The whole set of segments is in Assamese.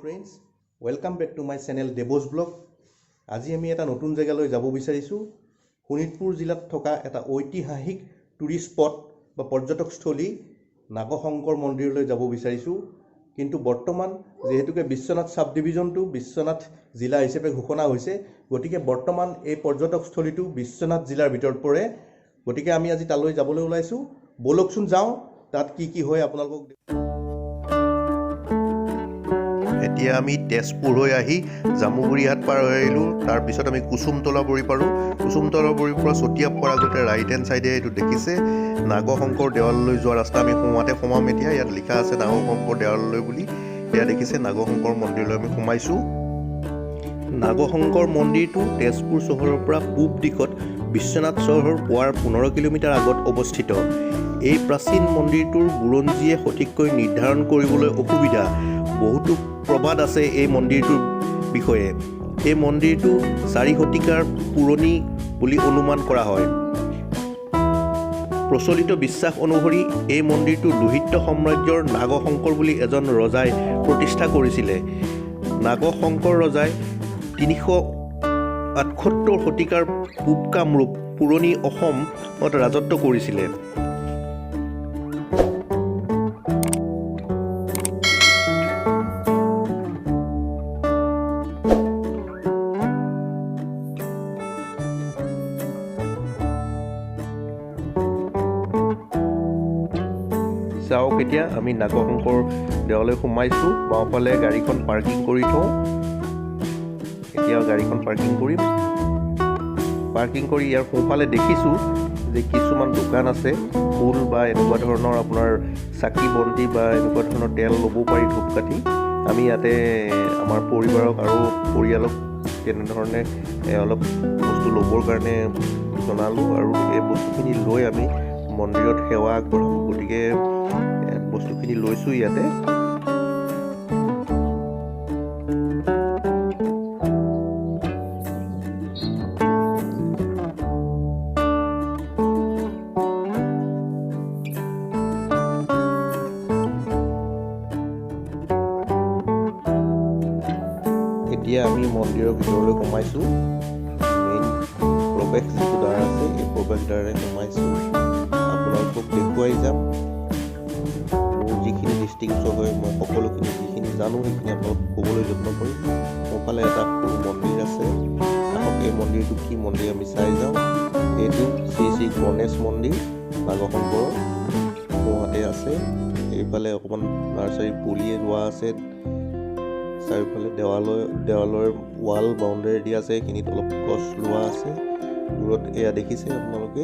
friends, welcome back to my channel Devos Blog. আজি আমি এটা নতুন জায়গালৈ যাব বিচাৰিছো। শোণিতপুৰ জিলাত থকা এটা ঐতিহাসিক টুৰিষ্ট স্পট বা পৰ্যটকস্থলী নাগশংকৰ মন্দিৰলৈ যাব বিচাৰিছো। কিন্তু বৰ্তমান যেহেতুকে বিশ্বনাথ সাব ডিভিজনটো বিশ্বনাথ জিলা হিচাপে ঘোষণা হৈছে, গতিকে বৰ্তমান এই পৰ্যটকস্থলীটো বিশ্বনাথ জিলাৰ ভিতৰত পৰে। গতিকে আমি আজি তালৈ যাবলৈ ওলাইছো। বলকচোন যাওঁ, তাত কি কি হয় আপোনালোকক। এতিয়া আমি তেজপুৰ হৈ আহি জামুগুৰিহাট পাৰ হৈ আহিলোঁ। তাৰপিছত আমি কুসুমতলা বৰি পাৰোঁ। কুসুমতলা বৰিৰ পৰা চতিয়া পোৱাৰ আগতে ৰাইট হেণ্ড চাইডে এইটো দেখিছে নাগশংকৰ দেৱাললৈ যোৱা ৰাস্তা। আমি সোমাম এতিয়া। ইয়াত লিখা আছে নাগশংকৰ দেৱাললৈ বুলি। এয়া দেখিছে নাগশংকৰ মন্দিৰলৈ আমি সোমাইছোঁ। নাগশংকৰ মন্দিৰটো তেজপুৰ চহৰৰ পৰা পূব দিশত বিশ্বনাথ চহৰ পোৱাৰ 15 কিলোমিটাৰ আগত অৱস্থিত। এই প্ৰাচীন মন্দিৰটোৰ বুৰঞ্জীয়ে সঠিককৈ নিৰ্ধাৰণ কৰিবলৈ অসুবিধা। বহুতো প্ৰবাদ আছে এই মন্দিৰটোৰ বিষয়ে। এই মন্দিৰটো 4 শতিকাৰ পুৰণি বুলি অনুমান কৰা হয়। প্ৰচলিত বিশ্বাস অনুসৰি এই মন্দিৰটো লোহিত সাম্ৰাজ্যৰ নাগশংকৰ বুলি এজন ৰজাই প্ৰতিষ্ঠা কৰিছিলে। নাগশংকৰ ৰজাই 378 শতিকাৰ পূব কামৰূপ পুৰণি অসমত ৰাজত্ব কৰিছিলে। চাওক, এতিয়া আমি নাগশংকৰ দেৱালয় সোমাইছোঁ। বাওঁফালে গাড়ীখন পাৰ্কিং কৰি থওঁ। এতিয়া গাড়ীখন পাৰ্কিং কৰিম। পাৰ্কিং কৰি ইয়াৰ সোঁফালে দেখিছোঁ যে কিছুমান দোকান আছে, ফুল বা এনেকুৱা ধৰণৰ আপোনাৰ চাকি বন্তি বা এনেকুৱা ধৰণৰ তেল ল'ব পাৰি, ধূপকাঠি। আমি ইয়াতে আমাৰ পৰিবাৰক আৰু পৰিয়ালক তেনেধৰণে অলপ বস্তু ল'বৰ কাৰণে জনালোঁ আৰু এই বস্তুখিনি লৈ আমি মন্দিৰত সেৱা আগবঢ়াম। গতিকে বস্তুখিনি লৈছোঁ ইয়াতে। এতিয়া আমি মন্দিৰৰ ভিতৰলৈ সোমাইছোঁ। মেইন প্ৰৱেশ যিটো দ্বাৰ আছে, এই প্ৰৱেশ দ্বাৰে সোমাইছোঁ। আপোনালোকক দেখুৱাই যাম। মোৰ যিখিনি ডিষ্টিংছ হয়, মই সকলোখিনি যিখিনি জানো সেইখিনি আপোনালোকক ক'বলৈ যত্ন কৰিম। সোঁফালে এটা সৰু মন্দিৰ আছে। আহক এই মন্দিৰটো কি মন্দিৰ আমি চাই যাওঁ। এইটো শ্ৰী শ্ৰী গণেশ মন্দিৰ নাগশংকৰৰ সোঁহাতে আছে। এইফালে অকণমান নাৰ্চাৰী পুলি ৰোৱা আছে। চাৰিওফালে দেৱালয়ৰ ৱাল বাউণ্ডেৰী দিয়া আছে। এইখিনিত অলপ গছ ৰোৱা আছে। দূৰত এয়া দেখিছে আপোনালোকে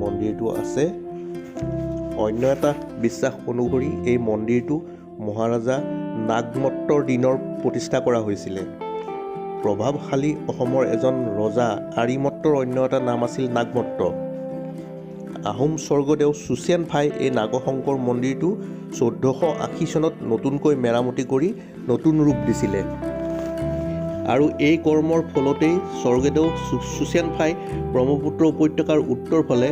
মন্দিৰটো আছে। অন্য এটা বিশ্বাস অনুসৰি এই মন্দিৰটো মহাৰাজা নাগমত্তৰ দিনৰ প্ৰতিষ্ঠা কৰা হৈছিলে। প্ৰভাৱশালী অসমৰ এজন ৰজা আৰিমত্তৰ অন্য এটা নাম আছিল নাগমত্ত। আহোম স্বৰ্গদেউ চুচেন ফাই এই নাগশংকৰ মন্দিৰটো 1480 চনত নতুনকৈ মেৰামতি কৰি নতুন ৰূপ দিছিলে। আৰু এই কৰ্মৰ ফলতেই স্বৰ্গদেউ চুচেন ফাই ব্ৰহ্মপুত্ৰ উপত্যকাৰ উত্তৰ ফালে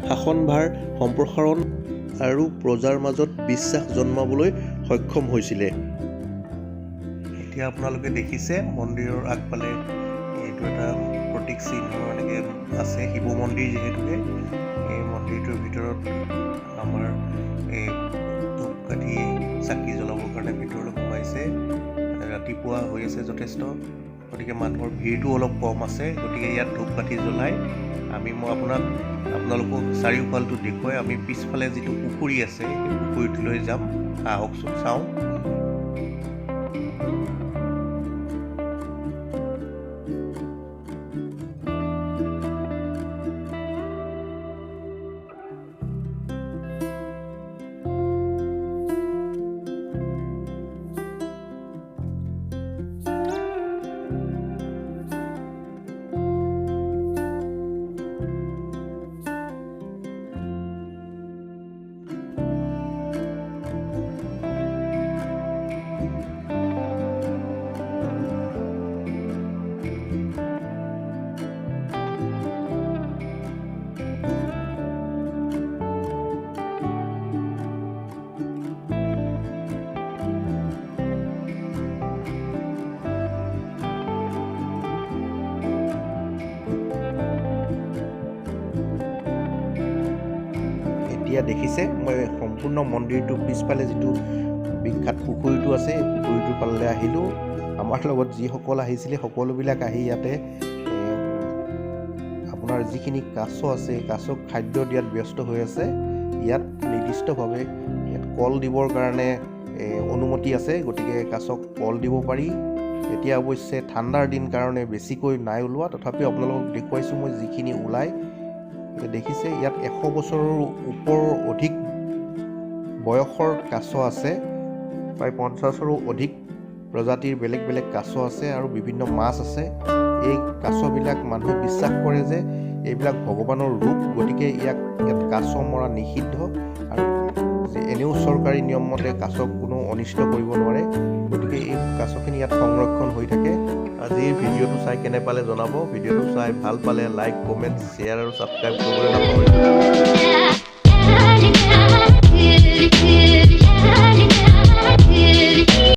শাসনভাৰ সম্প্ৰসাৰণ আৰু প্ৰজাৰ মাজত বিশ্বাস জন্মাবলৈ সক্ষম হৈছিলে। এতিয়া আপোনালোকে দেখিছে মন্দিৰৰ আগফালে এইটো এটা প্ৰতীক চিহ্ন এনেকৈ আছে। শিৱ মন্দিৰ যিহেতুকে এই মন্দিৰটোৰ ভিতৰত আমাৰ এই ধূপকাঠি চাকি জ্বলাবৰ কাৰণে ভিতৰলৈ সোমাইছে। ৰাতিপুৱা হৈ আছে যথেষ্ট, গতিকে মানুহৰ ভিৰটো অলপ কম আছে। গতিকে ইয়াত ধূপকাঠি জ্বলাই মই আপোনালোকক চাৰিওফালটো দেখুৱাই আমি পিছফালে যিটো পুখুৰী আছে সেই পুখুৰীটোলৈ যাম। আহকচোন চাওঁ। এতিয়া দেখিছে মই সম্পূৰ্ণ মন্দিৰটোৰ পিছফালে যিটো বিখ্যাত পুখুৰীটো আছে এই পুখুৰীটোৰ ফালে আহিলোঁ। আমাৰ লগত যিসকল আহিছিলে সকলোবিলাক আহি ইয়াতে আপোনাৰ যিখিনি কাছ আছে কাছক খাদ্য দিয়াত ব্যস্ত হৈ আছে। ইয়াত নিৰ্দিষ্টভাৱে ইয়াত কল দিবৰ কাৰণে অনুমতি আছে, গতিকে কাছক কল দিব পাৰি। এতিয়া অৱশ্যে ঠাণ্ডাৰ দিন কাৰণে বেছিকৈ নাই ওলোৱা, তথাপিও আপোনালোকক দেখুৱাইছোঁ মই যিখিনি ওলাই। দেখিছে ইয়াত 100 বছৰৰ ওপৰৰ অধিক বয়সৰ কাছ আছে, প্ৰায় 50ৰো অধিক প্ৰজাতিৰ বেলেগ বেলেগ কাছ আছে আৰু বিভিন্ন মাছ আছে। এই কাছবিলাক মানুহে বিশ্বাস কৰে যে এইবিলাক ভগৱানৰ ৰূপ, গতিকে ইয়াত কাছ মৰা নিষিদ্ধ আৰু এনেও চৰকাৰী নিয়ম মতে কাছক কোনো অনিষ্ট কৰিব নোৱাৰে, গতিকে এই কাছখিনি ইয়াত সংৰক্ষণ হৈ থাকে। আজিৰ ভিডিঅ'টো চাই কেনে পালে জনাব। ভিডিঅ'টো চাই ভাল পালে লাইক, কমেণ্ট, শ্বেয়াৰ আৰু ছাবস্ক্ৰাইব কৰিবলৈ নাপাহৰিব।